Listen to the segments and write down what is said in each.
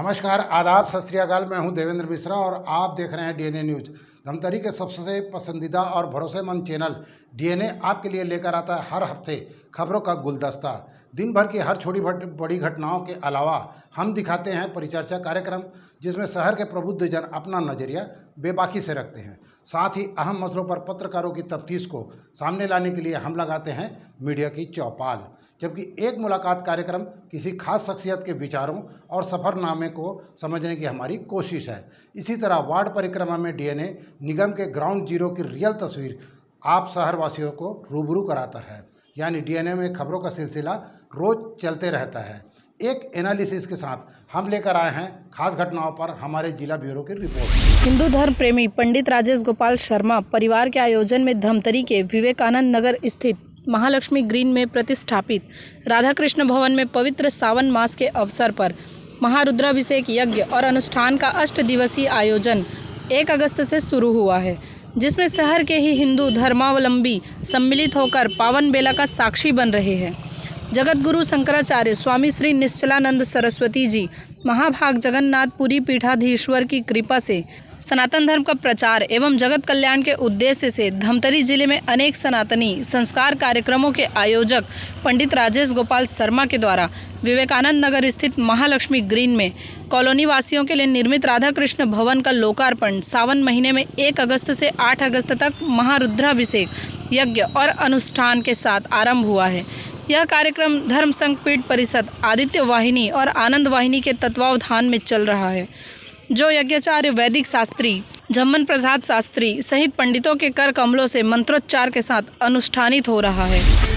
नमस्कार, आदाब, सत श्री अकाल। मैं हूं देवेंद्र मिश्रा और आप देख रहे हैं डीएनए न्यूज़। धमतरी के सबसे पसंदीदा और भरोसेमंद चैनल डीएनए आपके लिए लेकर आता है हर हफ्ते खबरों का गुलदस्ता। दिन भर की हर छोटी बड़ी घटनाओं के अलावा हम दिखाते हैं परिचर्चा कार्यक्रम, जिसमें शहर के प्रबुद्धजन अपना नज़रिया बेबाकी से रखते हैं। साथ ही अहम मसलों पर पत्रकारों की तफ्तीश को सामने लाने के लिए हम लगाते हैं मीडिया की चौपाल। जबकि एक मुलाकात कार्यक्रम किसी खास शख्सियत के विचारों और सफ़रनामे को समझने की हमारी कोशिश है। इसी तरह वार्ड परिक्रमा में डीएनए निगम के ग्राउंड जीरो की रियल तस्वीर आप शहरवासियों को रूबरू कराता है। यानी डीएनए में खबरों का सिलसिला रोज़ चलते रहता है। एक एनालिसिस के साथ हम लेकर आए हैं खास घटनाओं पर हमारे जिला ब्यूरो की रिपोर्ट। हिंदू धर्म प्रेमी पंडित राजेश गोपाल शर्मा परिवार के आयोजन में धमतरी के विवेकानंद नगर स्थित महालक्ष्मी ग्रीन में प्रतिष्ठापित राधा कृष्ण भवन में पवित्र सावन मास के अवसर पर महारुद्राभिषेक यज्ञ और अनुष्ठान का 8 दिवसीय आयोजन 1 अगस्त से शुरू हुआ है, जिसमें शहर के ही हिंदू धर्मावलंबी सम्मिलित होकर पावन बेला का साक्षी बन रहे हैं। जगत गुरु शंकराचार्य स्वामी श्री निश्चलानंद सरस्वती जी महाभाग जगन्नाथपुरी पीठाधीश्वर की कृपा से सनातन धर्म का प्रचार एवं जगत कल्याण के उद्देश्य से धमतरी जिले में अनेक सनातनी संस्कार कार्यक्रमों के आयोजक पंडित राजेश गोपाल शर्मा के द्वारा विवेकानंद नगर स्थित महालक्ष्मी ग्रीन में कॉलोनी वासियों के लिए निर्मित राधा कृष्ण भवन का लोकार्पण सावन महीने में 1 अगस्त से 8 अगस्त तक महारुद्राभिषेक यज्ञ और अनुष्ठान के साथ आरंभ हुआ है। यह कार्यक्रम धर्म संघ पीठ परिषद, आदित्य वाहिनी और आनंद वाहिनी के तत्वावधान में चल रहा है, जो यज्ञाचार्य वैदिक शास्त्री जम्मन प्रसाद शास्त्री सहित पंडितों के कर कमलों से मंत्रोच्चार के साथ अनुष्ठानित हो रहा है।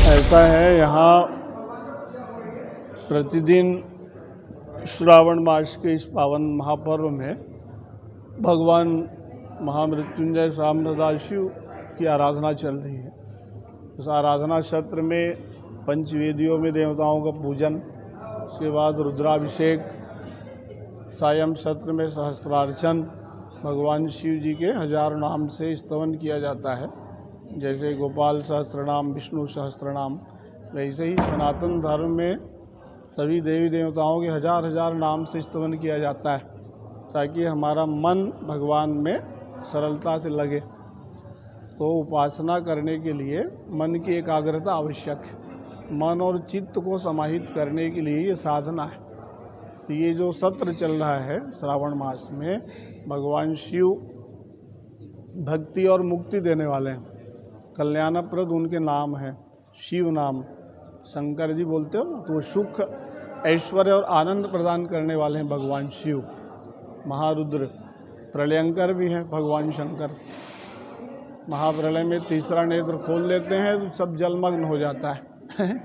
ऐसा है, यहाँ प्रतिदिन श्रावण मास के इस पावन महापर्व में भगवान महामृत्युंजय सामदास शिव की आराधना चल रही है। उस आराधना सत्र में पंचवेदियों में देवताओं का पूजन, उसके बाद रुद्राभिषेक, सायं सत्र में सहस्त्रार्चन, भगवान शिव जी के 1000 नाम से स्तवन किया जाता है। जैसे गोपाल सहस्त्रनाम, विष्णु सहस्त्रनाम, वैसे ही सनातन धर्म में सभी देवी देवताओं के 1000 नाम से स्तवन किया जाता है, ताकि हमारा मन भगवान में सरलता से लगे। तो उपासना करने के लिए मन की एकाग्रता आवश्यक है। मन और चित्त को समाहित करने के लिए ये साधना है। तो ये जो सत्र चल रहा है श्रावण मास में, भगवान शिव भक्ति और मुक्ति देने वाले हैं। कल्याणप्रद उनके नाम हैं, शिव नाम। शंकर जी बोलते हो ना, तो सुख, ऐश्वर्य और आनंद प्रदान करने वाले हैं भगवान शिव। महारुद्र प्रलयंकर भी हैं भगवान शंकर। महाप्रलय में तीसरा नेत्र खोल देते हैं तो सब जलमग्न हो जाता है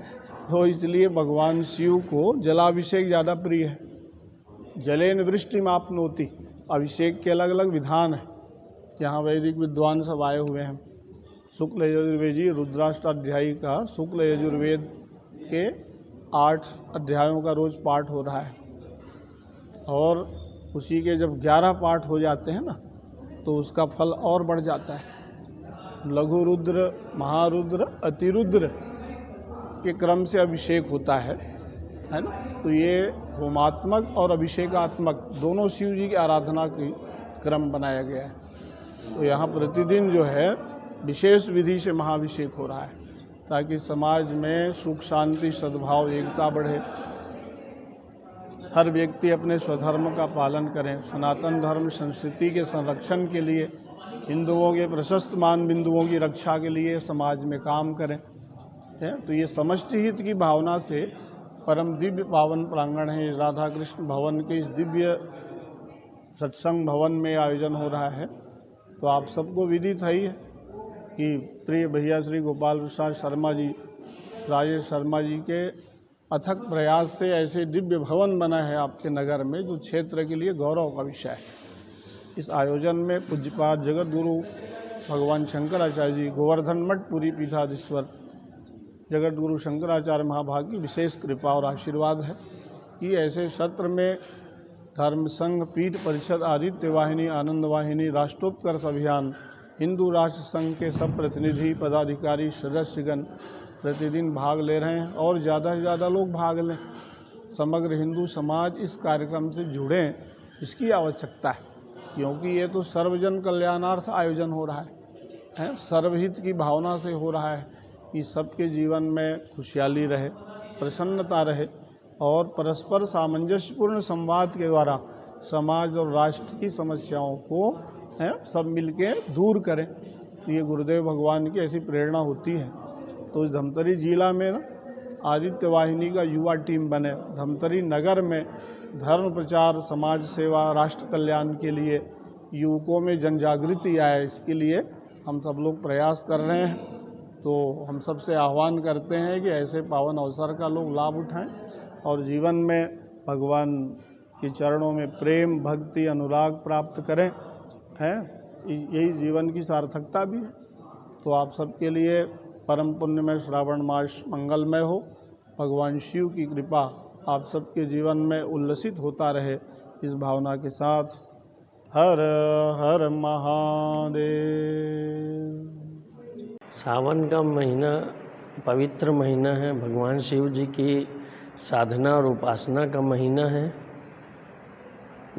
तो इसलिए भगवान शिव को जलाभिषेक ज़्यादा प्रिय है। जलेन वृष्टिमाप्नोति, अभिषेक के अलग अलग विधान हैं। यहाँ वैदिक विद्वान सब आए हुए हैं। शुक्ल यजुर्वेदी रुद्राष्टाध्यायी का शुक्ल यजुर्वेद के 8 अध्यायों का रोज़ पाठ हो रहा है, और उसी के जब 11 पाठ हो जाते हैं ना, तो उसका फल और बढ़ जाता है। लघु रुद्र, महारुद्र, अतिरुद्र के क्रम से अभिषेक होता है ना। तो ये होमात्मक और अभिषेकात्मक दोनों शिव जी की आराधना की क्रम बनाया गया है। तो यहाँ प्रतिदिन जो है विशेष विधि से महाभिषेक हो रहा है ताकि समाज में सुख शांति सद्भाव एकता बढ़े, हर व्यक्ति अपने स्वधर्म का पालन करें, सनातन धर्म संस्कृति के संरक्षण के लिए, हिंदुओं के प्रशस्त मान बिंदुओं की रक्षा के लिए समाज में काम करें। तो ये समष्टि हित की भावना से परम दिव्य पावन प्रांगण है राधा कृष्ण भवन के इस दिव्य सत्संग भवन में आयोजन हो रहा है। तो आप सबको विदित है ही है कि प्रिय भैया श्री गोपाल प्रसाद शर्मा जी, राजेश शर्मा जी के अथक प्रयास से ऐसे दिव्य भवन बना है आपके नगर में जो क्षेत्र के लिए गौरव का विषय है। इस आयोजन में पूज्यपाद जगत गुरु भगवान शंकराचार्य जी, गोवर्धन मठ पुरी पीठाधीश्वर जगत गुरु शंकराचार्य महाभाग की विशेष कृपा और आशीर्वाद है कि ऐसे सत्र में धर्म संघ, पीठ परिषद, आदित्य वाहिनी, आनंद वाहिनी, राष्ट्रोत्कर्ष अभियान, हिंदू राष्ट्र संघ के सब प्रतिनिधि, पदाधिकारी, सदस्यगण प्रतिदिन भाग ले रहे हैं और ज़्यादा से ज़्यादा लोग भाग लें। समग्र हिंदू समाज इस कार्यक्रम से जुड़ें, इसकी आवश्यकता है क्योंकि ये तो सर्वजन कल्याणार्थ आयोजन हो रहा है, सर्वहित की भावना से हो रहा है कि सबके जीवन में खुशहाली रहे, प्रसन्नता रहे और परस्पर सामंजस्यपूर्ण संवाद के द्वारा समाज और राष्ट्र की समस्याओं को सब मिलके दूर करें। ये गुरुदेव भगवान की ऐसी प्रेरणा होती है। तो इस धमतरी जिला में ना आदित्य वाहिनी का युवा टीम बने, धमतरी नगर में धर्म प्रचार, समाज सेवा, राष्ट्र कल्याण के लिए युवकों में जन जागृति आए, इसके लिए हम सब लोग प्रयास कर रहे हैं। तो हम सबसे आह्वान करते हैं कि ऐसे पावन अवसर का लोग लाभ उठाएं और जीवन में भगवान के चरणों में प्रेम, भक्ति, अनुराग प्राप्त करें, यही जीवन की सार्थकता भी है। तो आप सबके लिए परम पुण्यमय श्रावण मास मंगलमय हो। भगवान शिव की कृपा आप सबके जीवन में उल्लसित होता रहे, इस भावना के साथ हर हर महादेव। सावन का महीना पवित्र महीना है, भगवान शिव जी की साधना और उपासना का महीना है।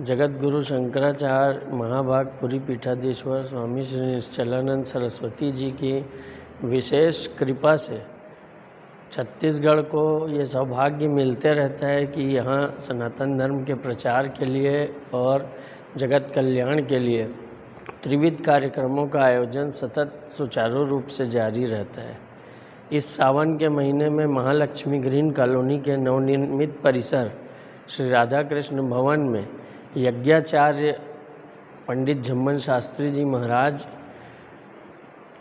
जगत गुरु शंकराचार्य महाभाग पुरी पीठाधीश्वर स्वामी श्री निश्चलानंद सरस्वती जी की विशेष कृपा से छत्तीसगढ़ को ये सौभाग्य मिलते रहता है कि यहाँ सनातन धर्म के प्रचार के लिए और जगत कल्याण के लिए त्रिविध कार्यक्रमों का आयोजन सतत सुचारू रूप से जारी रहता है। इस सावन के महीने में महालक्ष्मी ग्रीन कॉलोनी के नवनिर्मित परिसर श्री राधा कृष्ण भवन में यज्ञाचार्य पंडित झम्मन शास्त्री जी महाराज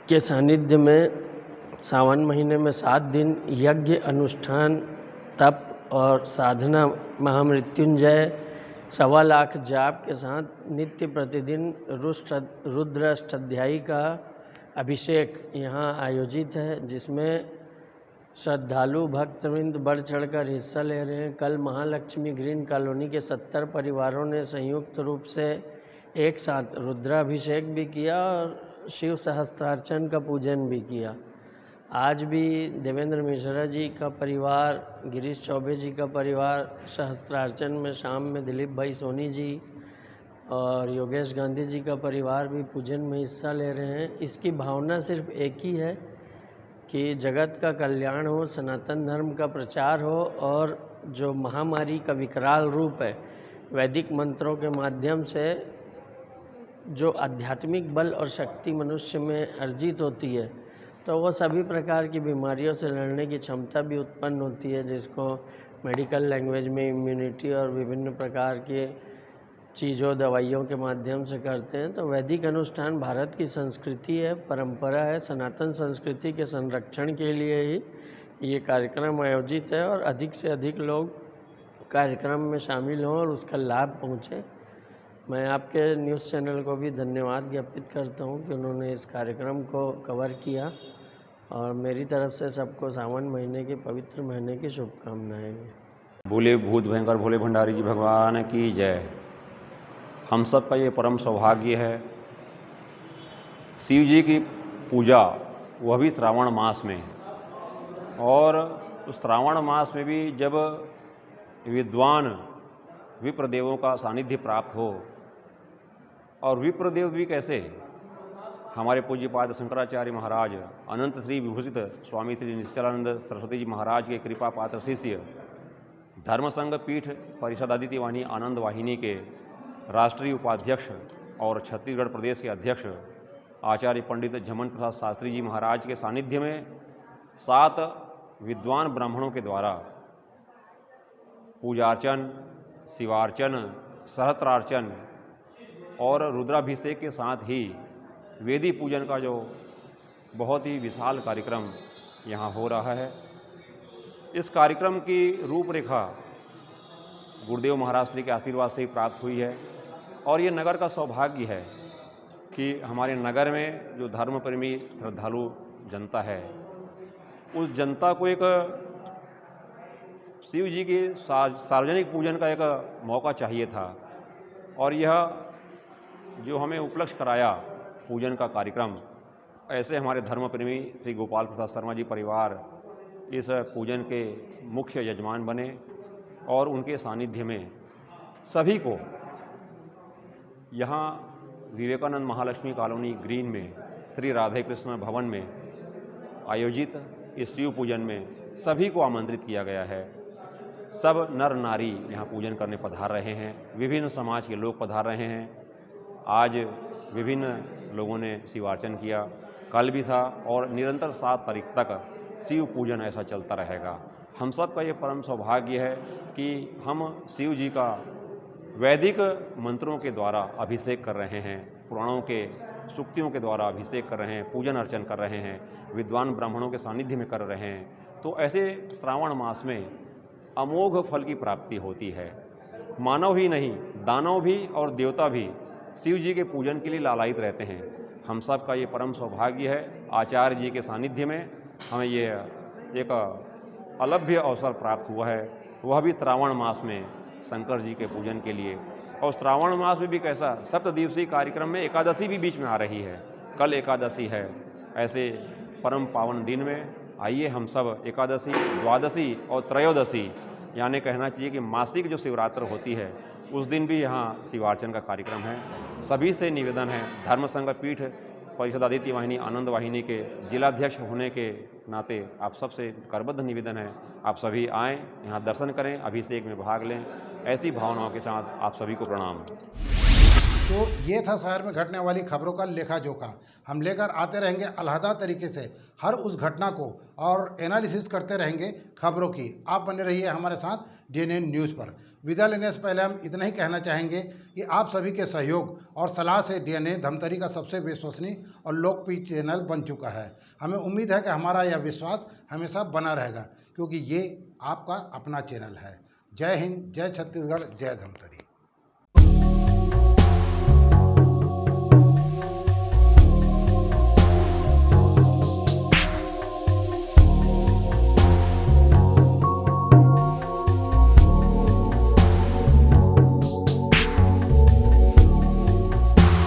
के सानिध्य में सावन महीने में 7 दिन यज्ञ अनुष्ठान, तप और साधना, महामृत्युंजय 1.25 लाख जाप के साथ नित्य प्रतिदिन रुद्र अष्टाध्यायी का अभिषेक यहाँ आयोजित है, जिसमें श्रद्धालु भक्तवृंद बढ़ चढ़कर हिस्सा ले रहे हैं। कल महालक्ष्मी ग्रीन कॉलोनी के 70 परिवारों ने संयुक्त रूप से एक साथ रुद्राभिषेक भी किया और शिव सहस्त्रार्चन का पूजन भी किया। आज भी देवेंद्र मिश्रा जी का परिवार, गिरीश चौबे जी का परिवार सहस्त्रार्चन में, शाम में दिलीप भाई सोनी जी और योगेश गांधी जी का परिवार भी पूजन में हिस्सा ले रहे हैं। इसकी भावना सिर्फ एक ही है कि जगत का कल्याण हो, सनातन धर्म का प्रचार हो और जो महामारी का विकराल रूप है, वैदिक मंत्रों के माध्यम से जो आध्यात्मिक बल और शक्ति मनुष्य में अर्जित होती है, तो वो सभी प्रकार की बीमारियों से लड़ने की क्षमता भी उत्पन्न होती है, जिसको मेडिकल लैंग्वेज में इम्यूनिटी और विभिन्न प्रकार के चीज़ों, दवाइयों के माध्यम से करते हैं। तो वैदिक अनुष्ठान भारत की संस्कृति है, परंपरा है। सनातन संस्कृति के संरक्षण के लिए ही ये कार्यक्रम आयोजित है और अधिक से अधिक लोग कार्यक्रम में शामिल हों और उसका लाभ पहुँचे। मैं आपके न्यूज़ चैनल को भी धन्यवाद ज्ञापित करता हूँ कि उन्होंने इस कार्यक्रम को कवर किया और मेरी तरफ से सबको सावन महीने के पवित्र महीने की शुभकामनाएँ। भोले भूत भयंकर भोले भंडारी जी भगवान की जय। हम सब का ये परम सौभाग्य है शिव जी की पूजा वह भी श्रावण मास में, और उस श्रावण मास में भी जब विद्वान विप्रदेवों का सानिध्य प्राप्त हो, और विप्रदेव भी कैसे, हमारे पूज्यपाद शंकराचार्य महाराज अनंत श्री विभूषित स्वामी श्री निश्चलानंद सरस्वती जी महाराज के कृपा पात्र शिष्य धर्म संघ पीठ परिषद आदित्य वाहिनी आनंद वाहिनी के राष्ट्रीय उपाध्यक्ष और छत्तीसगढ़ प्रदेश के अध्यक्ष आचार्य पंडित झमन प्रसाद शास्त्री जी महाराज के सानिध्य में 7 विद्वान ब्राह्मणों के द्वारा पूजार्चन, शिवार्चन, सहस्त्रार्चन और रुद्राभिषेक के साथ ही वेदी पूजन का जो बहुत ही विशाल कार्यक्रम यहाँ हो रहा है। इस कार्यक्रम की रूपरेखा गुरुदेव महाराज श्री के आशीर्वाद से ही प्राप्त हुई है, और ये नगर का सौभाग्य है कि हमारे नगर में जो धर्म प्रेमी श्रद्धालु जनता है, उस जनता को एक शिव जी के सार्वजनिक पूजन का एक मौका चाहिए था, और यह जो हमें उपलक्ष्य कराया पूजन का कार्यक्रम, ऐसे हमारे धर्म प्रेमी श्री गोपाल प्रसाद शर्मा जी परिवार इस पूजन के मुख्य यजमान बने, और उनके सानिध्य में सभी को यहाँ विवेकानंद महालक्ष्मी कॉलोनी ग्रीन में श्री राधे कृष्ण भवन में आयोजित इस शिव पूजन में सभी को आमंत्रित किया गया है। सब नर नारी यहाँ पूजन करने पधार रहे हैं, विभिन्न समाज के लोग पधार रहे हैं। आज विभिन्न लोगों ने शिवार्चन किया, कल भी था, और निरंतर 7 तारीख तक शिव पूजन ऐसा चलता रहेगा। हम सब का ये परम सौभाग्य है कि हम शिव जी का वैदिक मंत्रों के द्वारा अभिषेक कर रहे हैं, पुराणों के सूक्तियों के द्वारा अभिषेक कर रहे हैं, पूजन अर्चन कर रहे हैं, विद्वान ब्राह्मणों के सानिध्य में कर रहे हैं। तो ऐसे श्रावण मास में अमोघ फल की प्राप्ति होती है। मानव ही नहीं, दानव भी और देवता भी शिव जी के पूजन के लिए लालायित रहते हैं। हम सब का ये परम सौभाग्य है, आचार्य जी के सानिध्य में हमें ये एक अलभ्य अवसर प्राप्त हुआ है, वह भी श्रावण मास में शंकर जी के पूजन के लिए। और श्रावण मास में भी कैसा 7 दिवसीय कार्यक्रम में एकादशी भी बीच में आ रही है, कल एकादशी है। ऐसे परम पावन दिन में आइए हम सब एकादशी, द्वादशी और त्रयोदशी, यानी कहना चाहिए कि मासिक जो शिवरात्रि होती है उस दिन भी यहाँ शिवार्चन का कार्यक्रम है। सभी से निवेदन है, धर्म संघ पीठ परिषद आदित्य वाहिनी आनंद वाहिनी के जिलाध्यक्ष होने के नाते आप सबसे करबद्ध निवेदन है, आप सभी आएँ, यहाँ दर्शन करें, अभिषेक में भाग लें। ऐसी भावनाओं के साथ आप सभी को प्रणाम। तो ये था शहर में घटने वाली खबरों का लेखा जोखा। हम लेकर आते रहेंगे अलहदा तरीके से हर उस घटना को और एनालिसिस करते रहेंगे खबरों की। आप बने रहिए हमारे साथ DNN न्यूज़ पर। विदा लेने से पहले हम इतना ही कहना चाहेंगे कि आप सभी के सहयोग और सलाह से DNA धमतरी का सबसे विश्वसनीय और लोकप्रिय चैनल बन चुका है। हमें उम्मीद है कि हमारा यह विश्वास हमेशा बना रहेगा, क्योंकि ये आपका अपना चैनल है। जय हिंद, जय छत्तीसगढ़, जय धमतरी।